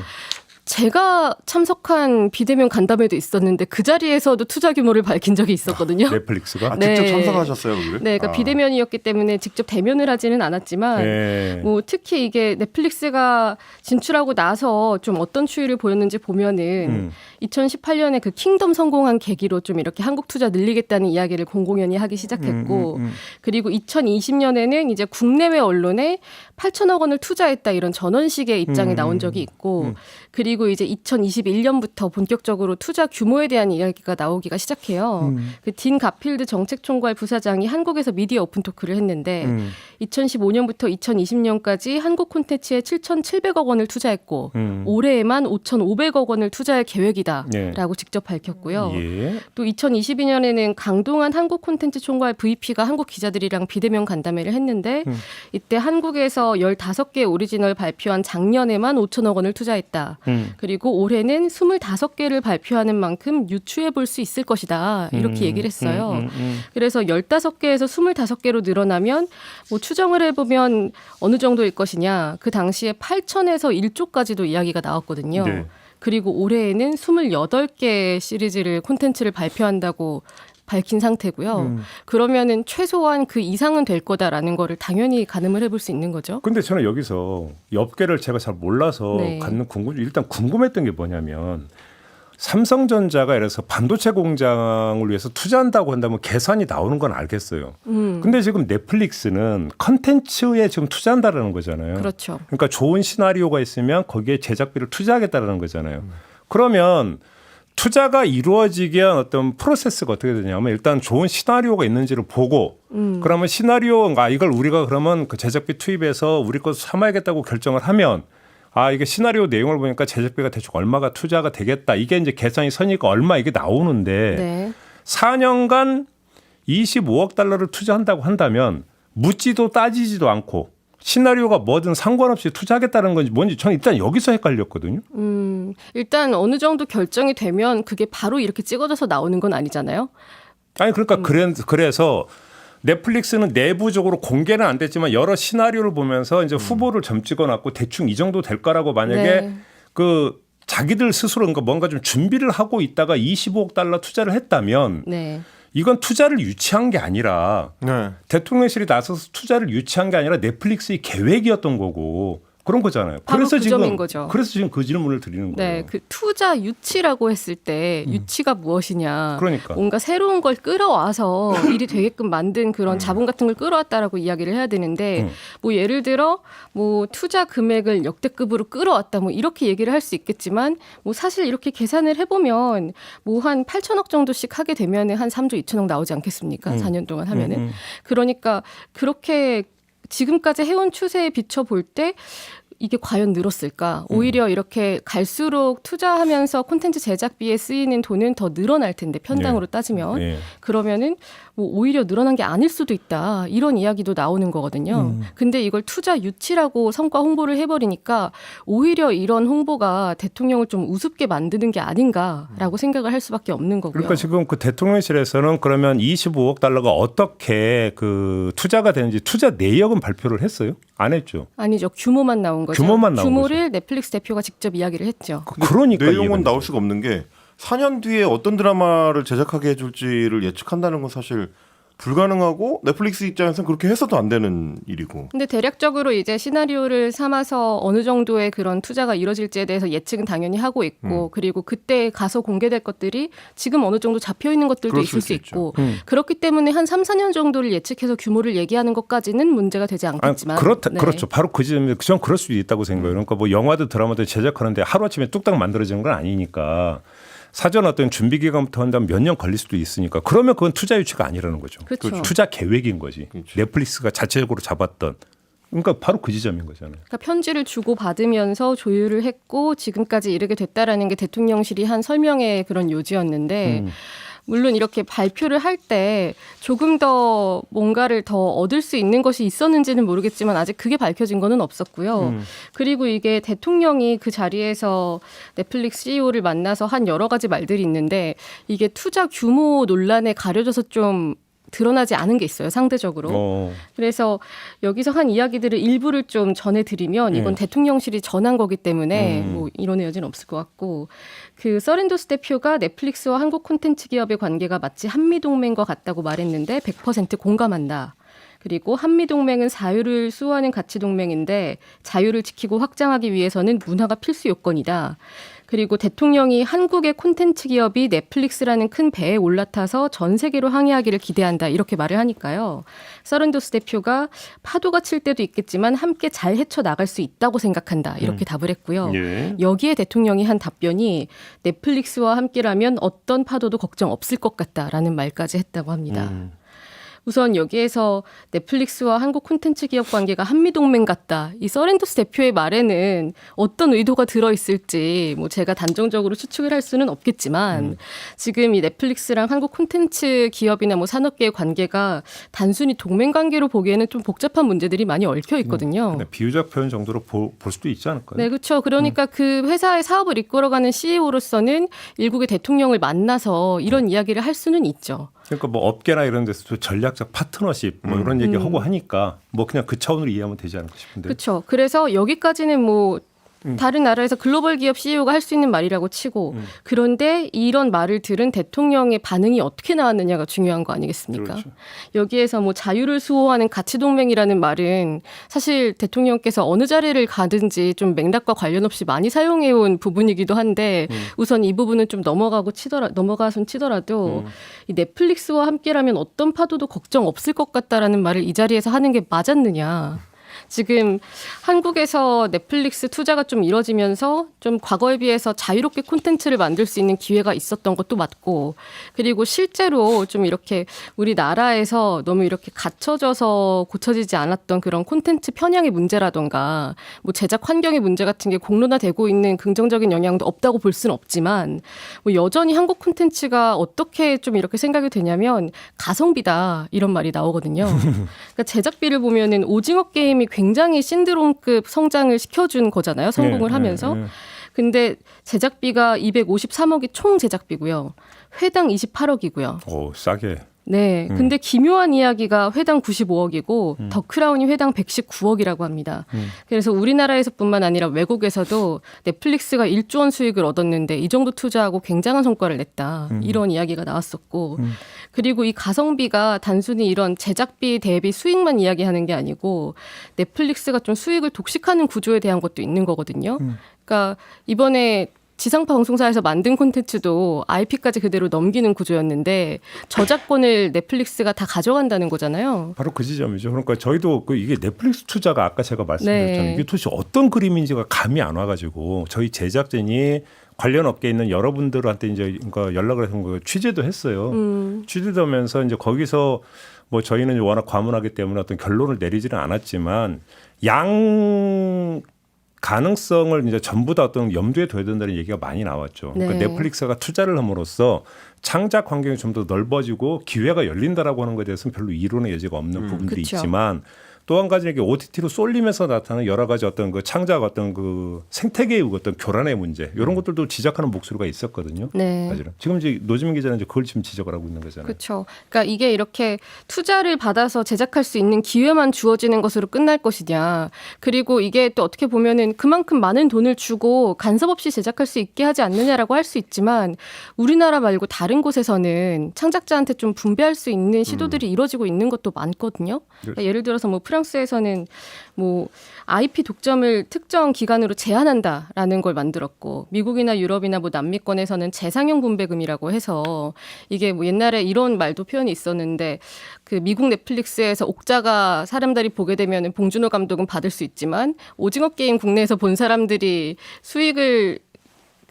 제가 참석한 비대면 간담회도 있었는데 그 자리에서도 투자 규모를 밝힌 적이 있었거든요. 넷플릭스가? 직접 네. 참석하셨어요, 거기를? 네, 그러니까 비대면이었기 때문에 직접 대면을 하지는 않았지만 네. 뭐 특히 이게 넷플릭스가 진출하고 나서 좀 어떤 추이를 보였는지 보면은 2018년에 그 킹덤 성공한 계기로 좀 이렇게 한국 투자 늘리겠다는 이야기를 공공연히 하기 시작했고 그리고 2020년에는 이제 국내외 언론에 8천억 원을 투자했다 이런 전원식의 입장이 나온 적이 있고 그리고 이제 2021년부터 본격적으로 투자 규모에 대한 이야기가 나오기가 시작해요. 그 딘 가필드 정책총괄 부사장이 한국에서 미디어 오픈 토크를 했는데 2015년부터 2020년까지 한국 콘텐츠에 7,700억 원을 투자했고 올해에만 5,500억 원을 투자할 계획이다라고 네. 직접 밝혔고요. 예. 또 2022년에는 강동한 한국 콘텐츠 총괄 VP가 한국 기자들이랑 비대면 간담회를 했는데 이때 한국에서 15개 오리지널 발표한 작년에만 5천억 원을 투자했다. 그리고 올해는 25개를 발표하는 만큼 유추해 볼 수 있을 것이다. 이렇게 얘기를 했어요. 그래서 15개에서 25개로 늘어나면 뭐 추정을 해보면 어느 정도일 것이냐. 그 당시에 8천에서 1조까지도 이야기가 나왔거든요. 네. 그리고 올해에는 28개 시리즈를 콘텐츠를 발표한다고 밝힌 상태고요. 그러면은 최소한 그 이상은 될 거다라는 거를 당연히 가늠을 해볼 수 있는 거죠. 근데 저는 여기서 업계를 제가 잘 몰라서 네. 갖는 일단 궁금했던 게 뭐냐면 삼성전자가 예를 들어서 반도체 공장을 위해서 투자한다고 한다면 계산이 나오는 건 알겠어요. 근데 지금 넷플릭스는 컨텐츠에 지금 투자한다라는 거잖아요. 그렇죠. 그러니까 좋은 시나리오가 있으면 거기에 제작비를 투자하겠다라는 거잖아요. 그러면 투자가 이루어지기 위한 어떤 프로세스가 어떻게 되냐면 일단 좋은 시나리오가 있는지를 보고 그러면 시나리오가 이걸 우리가 그러면 그 제작비 투입해서 우리 것 삼아야겠다고 결정을 하면 아 이게 시나리오 내용을 보니까 제작비가 대충 얼마가 투자가 되겠다. 이게 이제 계산이 서니까 얼마 이게 나오는데 네. 4년간 25억 달러를 투자한다고 한다면 묻지도 따지지도 않고 시나리오가 뭐든 상관없이 투자하겠다는 건지 뭔지 저는 일단 여기서 헷갈렸거든요. 일단 어느 정도 결정이 되면 그게 바로 이렇게 찍어져서 나오는 건 아니잖아요. 아니 그러니까 그래서 넷플릭스는 내부적으로 공개는 안 됐지만 여러 시나리오를 보면서 이제 후보를 점 찍어놨고 대충 이 정도 될 거라고 만약에 네. 그 자기들 스스로 뭔가 좀 준비를 하고 있다가 25억 달러 투자를 했다면 네. 이건 투자를 유치한 게 아니라 네. 대통령실이 나서서 투자를 유치한 게 아니라 넷플릭스의 계획이었던 거고 그런 거잖아요. 바로 그래서 그 지금 점인 거죠. 그래서 지금 그 질문을 드리는 거예요. 네, 그 투자 유치라고 했을 때 유치가 무엇이냐? 그러니까. 뭔가 새로운 걸 끌어와서 일이 되게끔 만든 그런 자본 같은 걸 끌어왔다라고 이야기를 해야 되는데 뭐 예를 들어 뭐 투자 금액을 역대급으로 끌어왔다 뭐 이렇게 얘기를 할 수 있겠지만 뭐 사실 이렇게 계산을 해보면 뭐 한 8천억 정도씩 하게 되면 한 3조 2천억 나오지 않겠습니까? 4년 동안 하면은 그러니까 그렇게 지금까지 해온 추세에 비춰 볼 때 이게 과연 늘었을까? 오히려 이렇게 갈수록 투자하면서 콘텐츠 제작비에 쓰이는 돈은 더 늘어날 텐데 편당으로 따지면 예. 그러면은 뭐 오히려 늘어난 게 아닐 수도 있다 이런 이야기도 나오는 거거든요. 근데 이걸 투자 유치라고 성과 홍보를 해버리니까 오히려 이런 홍보가 대통령을 좀 우습게 만드는 게 아닌가라고 생각을 할 수밖에 없는 거고요. 그러니까 지금 그 대통령실에서는 그러면 25억 달러가 어떻게 그 투자가 되는지 투자 내역은 발표를 했어요? 안 했죠. 아니죠. 규모만 나온 거죠. 규모만 나온 규모를 넷플릭스 대표가 직접 이야기를 했죠. 그러니까 내용은 이해가 나올 되죠. 수가 없는 게 4년 뒤에 어떤 드라마를 제작하게 해줄지를 예측한다는 건 사실 불가능하고 넷플릭스 입장에서는 그렇게 해서도 안 되는 일이고. 근데 대략적으로 이제 시나리오를 삼아서 어느 정도의 그런 투자가 이뤄질지에 대해서 예측은 당연히 하고 있고 그리고 그때 가서 공개될 것들이 지금 어느 정도 잡혀 있는 것들도 그럴 있을 수도 수 있죠. 있고 그렇기 때문에 한 3, 4년 정도를 예측해서 규모를 얘기하는 것까지는 문제가 되지 않겠지만 네. 그렇죠. 바로 그 지점에 전 그럴 수도 있다고 생각해요. 그러니까 뭐 영화도 드라마도 제작하는데 하루아침에 뚝딱 만들어지는 건 아니니까 사전 어떤 준비 기간부터 한다면 몇 년 걸릴 수도 있으니까 그러면 그건 투자 유치가 아니라는 거죠. 그렇죠. 투자 계획인 거지. 그렇죠. 넷플릭스가 자체적으로 잡았던. 그러니까 바로 그 지점인 거잖아요. 그러니까 편지를 주고 받으면서 조율을 했고 지금까지 이르게 됐다라는 게 대통령실이 한 설명의 그런 요지였는데 물론 이렇게 발표를 할 때 조금 더 뭔가를 더 얻을 수 있는 것이 있었는지는 모르겠지만 아직 그게 밝혀진 거는 없었고요. 그리고 이게 대통령이 그 자리에서 넷플릭스 CEO를 만나서 한 여러 가지 말들이 있는데 이게 투자 규모 논란에 가려져서 좀 드러나지 않은 게 있어요, 상대적으로. 그래서 여기서 한 이야기들을 일부를 좀 전해드리면 이건 대통령실이 전한 거기 때문에 뭐 이론의 여지는 없을 것 같고 그 서렌도스 대표가 넷플릭스와 한국 콘텐츠 기업의 관계가 마치 한미동맹과 같다고 말했는데 100% 공감한다. 그리고 한미동맹은 자유를 수호하는 가치동맹인데 자유를 지키고 확장하기 위해서는 문화가 필수 요건이다. 그리고 대통령이 한국의 콘텐츠 기업이 넷플릭스라는 큰 배에 올라타서 전 세계로 항해하기를 기대한다. 이렇게 말을 하니까요. 서른도스 대표가 파도가 칠 때도 있겠지만 함께 잘 헤쳐나갈 수 있다고 생각한다. 이렇게 답을 했고요. 예. 여기에 대통령이 한 답변이 넷플릭스와 함께라면 어떤 파도도 걱정 없을 것 같다라는 말까지 했다고 합니다. 우선 여기에서 넷플릭스와 한국 콘텐츠 기업 관계가 한미동맹 같다. 이 서렌도스 대표의 말에는 어떤 의도가 들어있을지 뭐 제가 단정적으로 추측을 할 수는 없겠지만 지금 이 넷플릭스랑 한국 콘텐츠 기업이나 뭐 산업계의 관계가 단순히 동맹 관계로 보기에는 좀 복잡한 문제들이 많이 얽혀 있거든요. 근데 비유적 표현 정도로 볼 수도 있지 않을까요? 네, 그렇죠. 그러니까 그 회사의 사업을 이끌어가는 CEO로서는 일국의 대통령을 만나서 이런 이야기를 할 수는 있죠. 그러니까 뭐 업계나 이런 데서 전략적 파트너십 뭐 이런 얘기 하고 하니까 뭐 그냥 그 차원으로 이해하면 되지 않을까 싶은데. 그렇죠. 그래서 여기까지는 뭐 다른 나라에서 글로벌 기업 CEO가 할 수 있는 말이라고 치고 그런데 이런 말을 들은 대통령의 반응이 어떻게 나왔느냐가 중요한 거 아니겠습니까? 그렇죠. 여기에서 뭐 자유를 수호하는 가치동맹이라는 말은 사실 대통령께서 어느 자리를 가든지 좀 맥락과 관련 없이 많이 사용해온 부분이기도 한데 우선 이 부분은 좀 넘어가선 치더라도 이 넷플릭스와 함께라면 어떤 파도도 걱정 없을 것 같다라는 말을 이 자리에서 하는 게 맞았느냐. 지금 한국에서 넷플릭스 투자가 좀 이뤄지면서 좀 과거에 비해서 자유롭게 콘텐츠를 만들 수 있는 기회가 있었던 것도 맞고 그리고 실제로 좀 이렇게 우리나라에서 너무 이렇게 갇혀져서 고쳐지지 않았던 그런 콘텐츠 편향의 문제라던가 뭐 제작 환경의 문제 같은 게 공론화되고 있는 긍정적인 영향도 없다고 볼 수는 없지만 뭐 여전히 한국 콘텐츠가 어떻게 좀 이렇게 생각이 되냐면 가성비다 이런 말이 나오거든요. 그러니까 제작비를 보면은 오징어 게임이 굉장히 신드롬급 성장을 시켜준 거잖아요. 성공을 하면서. 근데 제작비가 253억이 총 제작비고요. 회당 28억이고요. 오, 싸게. 네. 근데 기묘한 이야기가 회당 95억이고 더 크라운이 회당 119억이라고 합니다. 그래서 우리나라에서뿐만 아니라 외국에서도 넷플릭스가 1조 원 수익을 얻었는데 이 정도 투자하고 굉장한 성과를 냈다. 이런 이야기가 나왔었고 그리고 이 가성비가 단순히 이런 제작비 대비 수익만 이야기하는 게 아니고 넷플릭스가 좀 수익을 독식하는 구조에 대한 것도 있는 거거든요. 그러니까 이번에 지상파 방송사에서 만든 콘텐츠도 IP까지 그대로 넘기는 구조였는데 저작권을 넷플릭스가 다 가져간다는 거잖아요. 바로 그 지점이죠. 그러니까 저희도 이게 넷플릭스 투자가 아까 제가 말씀드렸잖아요. 네. 이게 도대체 어떤 그림인지가 감이 안 와가지고 저희 제작진이 관련 업계에 있는 여러분들한테 이제 그러니까 연락을 한 거 취재도 했어요. 취재도 하면서 이제 거기서 뭐 저희는 워낙 과문하기 때문에 어떤 결론을 내리지는 않았지만 가능성을 이제 전부 다 어떤 염두에 둬야 된다는 얘기가 많이 나왔죠. 네. 그러니까 넷플릭스가 투자를 함으로써 창작 환경이 좀 더 넓어지고 기회가 열린다라고 하는 것에 대해서는 별로 이론의 여지가 없는 부분들이 그쵸. 있지만 또 한 가지 이게 OTT로 쏠리면서 나타나는 여러 가지 어떤 그 창작 어떤 그 생태계의 어떤 교란의 문제 이런 것들도 지적하는 목소리가 있었거든요. 네. 사실은 지금 이제 노지민 기자는 이제 그걸 지금 지적을 하고 있는 거잖아요. 그렇죠. 그러니까 이게 이렇게 투자를 받아서 제작할 수 있는 기회만 주어지는 것으로 끝날 것이냐. 그리고 이게 또 어떻게 보면은 그만큼 많은 돈을 주고 간섭 없이 제작할 수 있게 하지 않느냐라고 할 수 있지만 우리나라 말고 다른 곳에서는 창작자한테 좀 분배할 수 있는 시도들이 이루어지고 있는 것도 많거든요. 그러니까 예를 들어서 뭐 프랑스에서는 뭐 IP 독점을 특정 기간으로 제한한다라는 걸 만들었고 미국이나 유럽이나 뭐 남미권에서는 재상용 분배금이라고 해서 이게 뭐 옛날에 이런 말도 표현이 있었는데 그 미국 넷플릭스에서 옥자가 사람들이 보게 되면 봉준호 감독은 받을 수 있지만 오징어 게임 국내에서 본 사람들이 수익을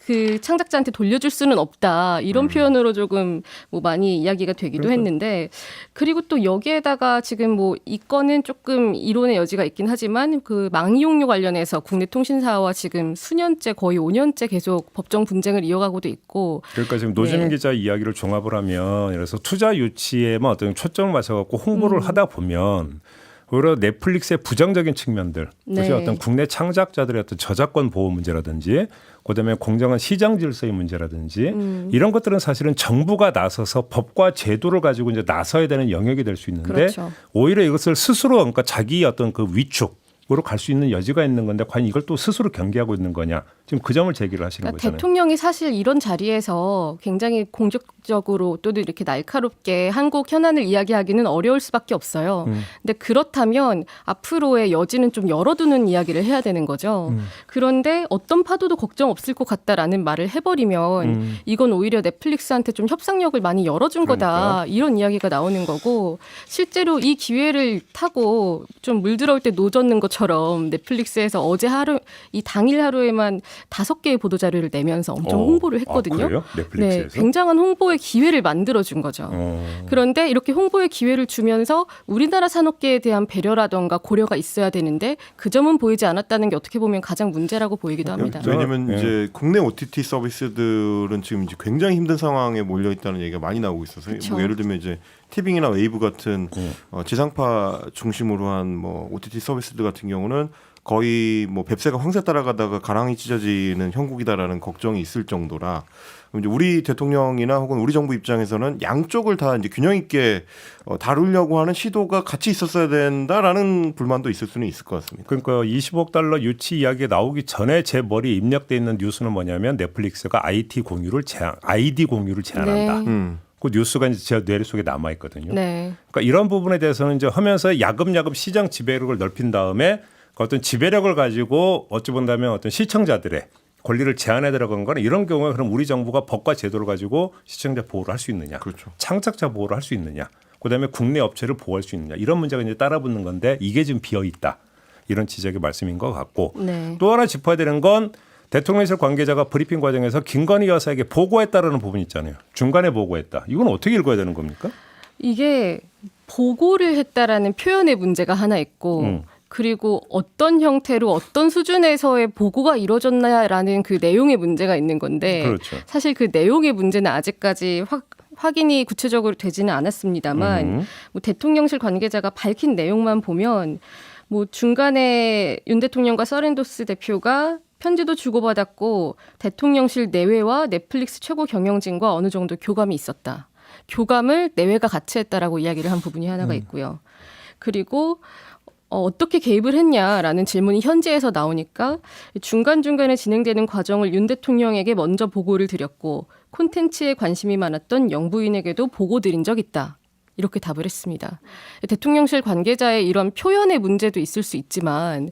그 창작자한테 돌려줄 수는 없다. 이런 표현으로 조금 뭐 많이 이야기가 되기도 했는데 그리고 또 여기에다가 지금 뭐 이 건은 조금 이론의 여지가 있긴 하지만 그 망이용료 관련해서 국내 통신사와 지금 수년째 거의 5년째 계속 법정 분쟁을 이어가고도 있고 그러니까 지금 노지민 네. 기자 이야기를 종합을 하면 그래서 투자 유치에만 어떤 초점을 맞춰갖고 홍보를 하다 보면 오히려 넷플릭스의 부정적인 측면들, 그것이 네. 어떤 국내 창작자들의 어떤 저작권 보호 문제라든지, 그다음에 공정한 시장 질서의 문제라든지 이런 것들은 사실은 정부가 나서서 법과 제도를 가지고 이제 나서야 되는 영역이 될 수 있는데 그렇죠. 오히려 이것을 스스로 그러니까 자기 어떤 그 위축으로 갈 수 있는 여지가 있는 건데 과연 이걸 또 스스로 경계하고 있는 거냐 지금 그 점을 제기를 하시는 그러니까 거잖아요. 대통령이 사실 이런 자리에서 굉장히 공격적으로 또는 이렇게 날카롭게 한국 현안을 이야기하기는 어려울 수밖에 없어요. 근데 그렇다면 앞으로의 여지는 좀 열어두는 이야기를 해야 되는 거죠. 그런데 어떤 파도도 걱정 없을 것 같다라는 말을 해버리면 이건 오히려 넷플릭스한테 좀 협상력을 많이 열어준 거다. 그러니까요. 이런 이야기가 나오는 거고 실제로 이 기회를 타고 좀 물들어올 때 노젓는 것처럼 넷플릭스에서 어제 하루 이 당일 하루에만 5개의 보도 자료를 내면서 엄청 홍보를 했거든요. 아, 그래요? 네, 넷플릭스에서? 굉장한 홍보의 기회를 만들어준 거죠. 그런데 이렇게 홍보의 기회를 주면서 우리나라 산업계에 대한 배려라던가 고려가 있어야 되는데 그 점은 보이지 않았다는 게 어떻게 보면 가장 문제라고 보이기도 합니다. 왜냐하면 예. 이제 국내 OTT 서비스들은 지금 이제 굉장히 힘든 상황에 몰려 있다는 얘기가 많이 나오고 있어서 그쵸. 뭐 예를 들면 이제 티빙이나 웨이브 같은 지상파 중심으로 한 뭐 OTT 서비스들 같은 경우는 거의 뭐 뱁새가 황새 따라가다가 가랑이 찢어지는 형국이다라는 걱정이 있을 정도라 이제 우리 대통령이나 혹은 우리 정부 입장에서는 양쪽을 다 이제 균형 있게 다루려고 하는 시도가 같이 있었어야 된다라는 불만도 있을 수는 있을 것 같습니다. 그러니까 20억 달러 유치 이야기가 나오기 전에 제 머리에 입력돼 있는 뉴스는 뭐냐면 넷플릭스가 아이디 공유를 제한한다. 네. 그 뉴스가 이제 제 뇌 속에 남아 있거든요. 네. 그러니까 이런 부분에 대해서는 이제 하면서 야금야금 시장 지배력을 넓힌 다음에 그 어떤 지배력을 가지고 어찌 본다면 어떤 시청자들의 권리를 제한해 들어간 거는 이런 경우에 그럼 우리 정부가 법과 제도를 가지고 시청자 보호를 할 수 있느냐, 그렇죠. 창작자 보호를 할 수 있느냐, 그다음에 국내 업체를 보호할 수 있느냐 이런 문제가 이제 따라붙는 건데 이게 지금 비어 있다 이런 지적의 말씀인 것 같고 네. 또 하나 짚어야 되는 건 대통령실 관계자가 브리핑 과정에서 김건희 여사에게 보고했다라는 부분 있잖아요. 중간에 보고했다. 이건 어떻게 읽어야 되는 겁니까? 이게 보고를 했다라는 표현의 문제가 하나 있고 그리고 어떤 형태로 어떤 수준에서의 보고가 이루어졌나라는 그 내용의 문제가 있는 건데 그렇죠. 사실 그 내용의 문제는 아직까지 확인이 구체적으로 되지는 않았습니다만 뭐 대통령실 관계자가 밝힌 내용만 보면 뭐 중간에 윤 대통령과 서렌도스 대표가 편지도 주고받았고 대통령실 내외와 넷플릭스 최고 경영진과 어느 정도 교감이 있었다. 교감을 내외가 같이 했다라고 이야기를 한 부분이 하나가 있고요. 그리고 어떻게 개입을 했냐라는 질문이 현지에서 나오니까 중간중간에 진행되는 과정을 윤 대통령에게 먼저 보고를 드렸고 콘텐츠에 관심이 많았던 영부인에게도 보고 드린 적 있다. 이렇게 답을 했습니다. 대통령실 관계자의 이런 표현의 문제도 있을 수 있지만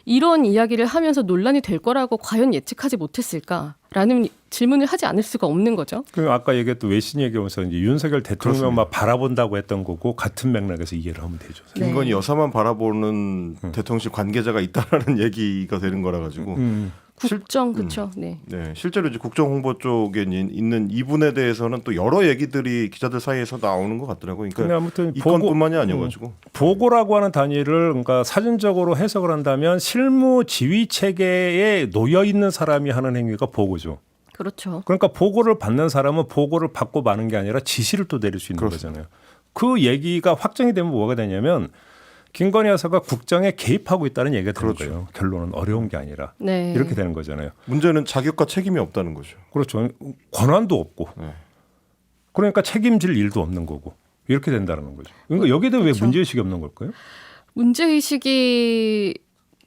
이런 이야기를 하면서 논란이 될 거라고 과연 예측하지 못했을까라는 질문을 하지 않을 수가 없는 거죠. 그 아까 얘기했던 외신 얘기하면서 이제 윤석열 대통령만 바라본다고 했던 거고 같은 맥락에서 이해를 하면 되죠. 네. 김건희 여사만 바라보는 대통령실 관계자가 있다라는 얘기가 되는 거라 가지고 국정 그렇죠. 네. 네, 실제로 이제 국정홍보 쪽에 있는 이분에 대해서는 또 여러 얘기들이 기자들 사이에서 나오는 것 같더라고요. 근데 그러니까 아무튼 이 건뿐만이 아니어가지고 보고라고 하는 단위를 그러니까 사전적으로 해석을 한다면 실무 지휘 체계에 놓여 있는 사람이 하는 행위가 보고죠. 그렇죠. 그러니까 보고를 받는 사람은 보고를 받고 마는 게 아니라 지시를 또 내릴 수 있는 그렇습니다. 거잖아요. 그 얘기가 확정이 되면 뭐가 되냐면 김건희 여사가 국정에 개입하고 있다는 얘기가 되는 그렇죠. 거예요. 결론은 어려운 게 아니라 네. 이렇게 되는 거잖아요. 문제는 자격과 책임이 없다는 거죠. 그렇죠. 권한도 없고 네. 그러니까 책임질 일도 없는 거고 이렇게 된다는 거죠. 그러니까 여기에 대해 그렇죠. 왜 문제의식이 없는 걸까요? 문제의식이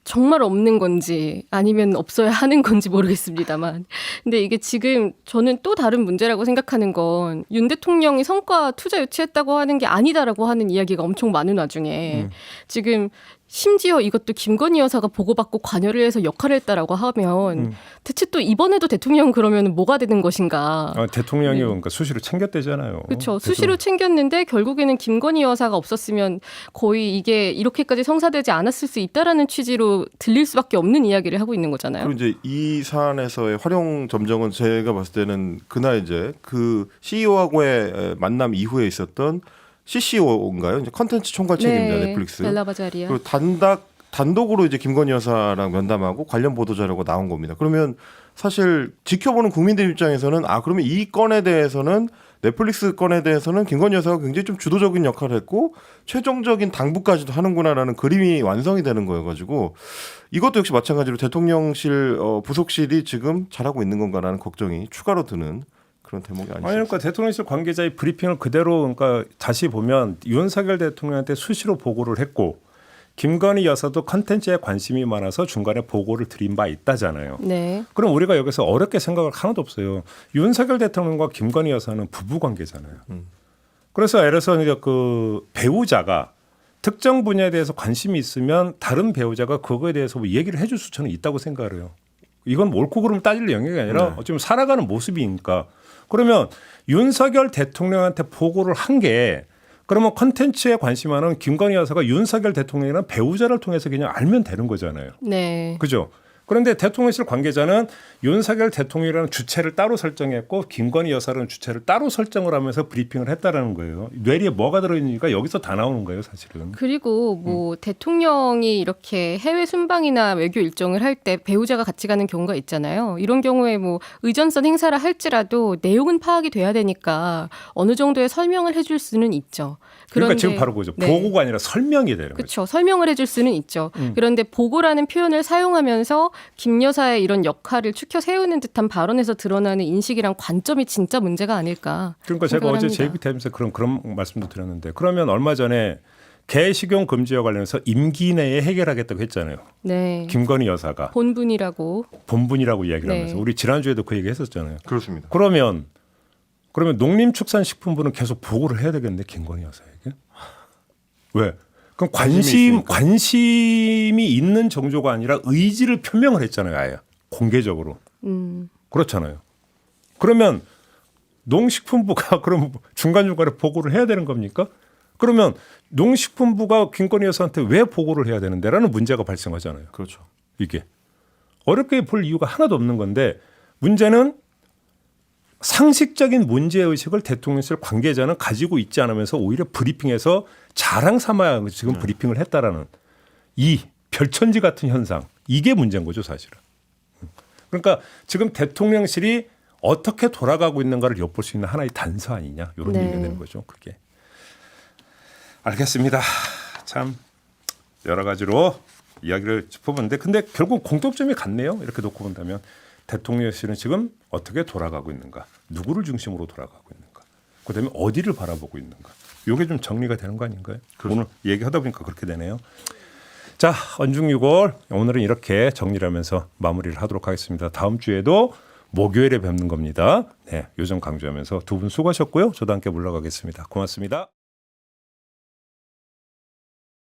정말 없는 건지 아니면 없어야 하는 건지 모르겠습니다만. 근데 이게 지금 저는 또 다른 문제라고 생각하는 건 윤 대통령이 성과 투자 유치했다고 하는 게 아니다라고 하는 이야기가 엄청 많은 와중에 지금 심지어 이것도 김건희 여사가 보고받고 관여를 해서 역할을 했다라고 하면 대체 또 이번에도 대통령 그러면 뭐가 되는 것인가. 대통령이 네. 그러니까 수시로 챙겼대잖아요. 그렇죠. 수시로 챙겼는데 결국에는 김건희 여사가 없었으면 거의 이게 이렇게까지 성사되지 않았을 수 있다라는 취지로 들릴 수밖에 없는 이야기를 하고 있는 거잖아요. 그리고 이제 이 사안에서의 활용 점정은 제가 봤을 때는 그날 이제 그 CEO하고의 만남 이후에 있었던 CCO인가요? 이제 컨텐츠 총괄 책임자 넷플릭스. 벨라바자리아. 그리고 단독으로 이제 김건희 여사랑 면담하고 관련 보도 자료가 나온 겁니다. 그러면 사실 지켜보는 국민들 입장에서는 그러면 이 건에 대해서는 넷플릭스 건에 대해서는 김건희 여사가 굉장히 좀 주도적인 역할을 했고 최종적인 당부까지도 하는구나라는 그림이 완성이 되는 거여가지고 이것도 역시 마찬가지로 대통령실 부속실이 지금 잘하고 있는 건가라는 걱정이 추가로 드는 그런 대목이 아니죠. 그러니까 대통령실 관계자의 브리핑을 그대로 그러니까 다시 보면 윤석열 대통령한테 수시로 보고를 했고 김건희 여사도 컨텐츠에 관심이 많아서 중간에 보고를 드린 바 있다잖아요. 네. 그럼 우리가 여기서 어렵게 생각할 하나도 없어요. 윤석열 대통령과 김건희 여사는 부부 관계잖아요. 그래서 예를 들어서 이제 그 배우자가 특정 분야에 대해서 관심이 있으면 다른 배우자가 그거에 대해서 뭐 얘기를 해줄 수 저는 있다고 생각을 해요. 이건 옳고 그름 따질 영역이 아니라 어쩌면 살아가는 모습이니까. 그러면 윤석열 대통령한테 보고를 한 게 그러면 컨텐츠에 관심 많은 김건희 여사가 윤석열 대통령이라는 배우자를 통해서 그냥 알면 되는 거잖아요. 네. 그죠? 그런데 대통령실 관계자는 윤석열 대통령이라는 주체를 따로 설정했고 김건희 여사라는 주체를 따로 설정을 하면서 브리핑을 했다라는 거예요. 뇌리에 뭐가 들어있는지가 여기서 다 나오는 거예요, 사실은. 그리고 뭐 대통령이 이렇게 해외 순방이나 외교 일정을 할 때 배우자가 같이 가는 경우가 있잖아요. 이런 경우에 뭐 의전선 행사를 할지라도 내용은 파악이 돼야 되니까 어느 정도의 설명을 해줄 수는 있죠. 그러니까 지금 바로 그거죠. 네. 보고가 아니라 설명이 되는 거죠. 그렇죠. 설명을 해줄 수는 있죠. 그런데 보고라는 표현을 사용하면서 김 여사의 이런 역할을 추켜 세우는 듯한 발언에서 드러나는 인식이랑 관점이 진짜 문제가 아닐까. 그러니까 제가 어제 생각을 합니다. JB타임스에 그런 말씀도 드렸는데 그러면 얼마 전에 개식용 금지와 관련해서 임기 내에 해결하겠다고 했잖아요. 네. 김건희 여사가 본분이라고. 본분이라고 이야기를 네. 하면서 우리 지난주에도 그 얘기 했었잖아요. 그렇습니다. 그러면 농림축산식품부는 계속 보고를 해야 되겠네, 김건희 여사에게. 왜? 그럼 관심이 있는 정조가 아니라 의지를 표명을 했잖아요, 아예 공개적으로. 그렇잖아요. 그러면 농식품부가 그럼 중간중간에 보고를 해야 되는 겁니까? 그러면 농식품부가 김건희 여사한테 왜 보고를 해야 되는데라는 문제가 발생하잖아요. 그렇죠. 이게 어렵게 볼 이유가 하나도 없는 건데 문제는 상식적인 문제의식을 대통령실 관계자는 가지고 있지 않으면서 오히려 브리핑에서 자랑 삼아 지금 브리핑을 했다라는 이 별천지 같은 현상. 이게 문제인 거죠, 사실은. 그러니까 지금 대통령실이 어떻게 돌아가고 있는가를 엿볼 수 있는 하나의 단서 아니냐. 이런 네. 얘기가 되는 거죠, 그게. 알겠습니다. 참 여러 가지로 이야기를 짚어봤는데 근데 결국 공통점이 같네요. 이렇게 놓고 본다면. 대통령실은 지금 어떻게 돌아가고 있는가, 누구를 중심으로 돌아가고 있는가, 그다음에 어디를 바라보고 있는가, 이게 좀 정리가 되는 거 아닌가요? 오늘 얘기하다 보니까 그렇게 되네요. 자, 언중 6월 오늘은 이렇게 정리를 하면서 마무리를 하도록 하겠습니다. 다음 주에도 목요일에 뵙는 겁니다. 네, 요점 강조하면서 두 분 수고하셨고요. 저도 함께 물러가겠습니다. 고맙습니다.